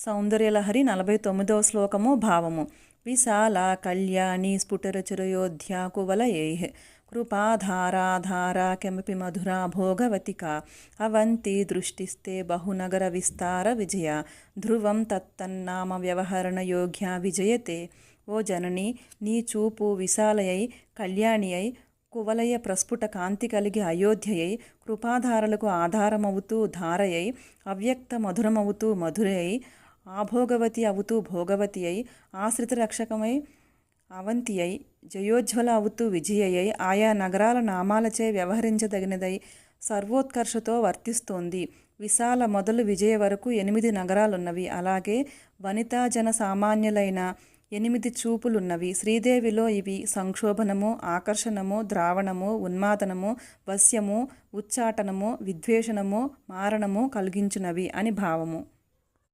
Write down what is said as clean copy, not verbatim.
సౌందర్యలహరి 49వ శ్లోకము భావము. విశాల కళ్యాణి స్ఫుటరచురయోధ్యా కువలయైః కృపాధారాధారా కెమపి మధురా భోగవతికా అవంతి దృష్టిస్తే బహునగర విస్తార విజయ ధ్రువం తత్తన్నామ వ్యవహరణయోగ్యా విజయతే. ఓ జనని, నీ చూపు విశాలయై కళ్యాణియై కువలయ ప్రస్ఫుట కాంతి కలిగి అయోధ్యయై కృపాధారలకు ఆధారమవుతూ ధారయై అవ్యక్త మధురమవుతూ మధురై ఆభోగవతి అవుతూ భోగవతి అయి ఆశ్రిత రక్షకమై అవంతి అయి జయోజ్వల అవుతూ విజయయై ఆయా నగరాల నామాలచే వ్యవహరించదగినదై సర్వోత్కర్షతో వర్తిస్తోంది. విశాల మొదలు విజయ వరకు 8 నగరాలున్నవి. అలాగే వనితాజన సామాన్యులైన 8 చూపులున్నవి. శ్రీదేవిలో ఇవి సంక్షోభనము, ఆకర్షణము, ద్రావణము, ఉన్మాదనము, వశ్యము, ఉచ్చాటనము, విద్వేషణము, మారణము కలిగించునవి అని భావము.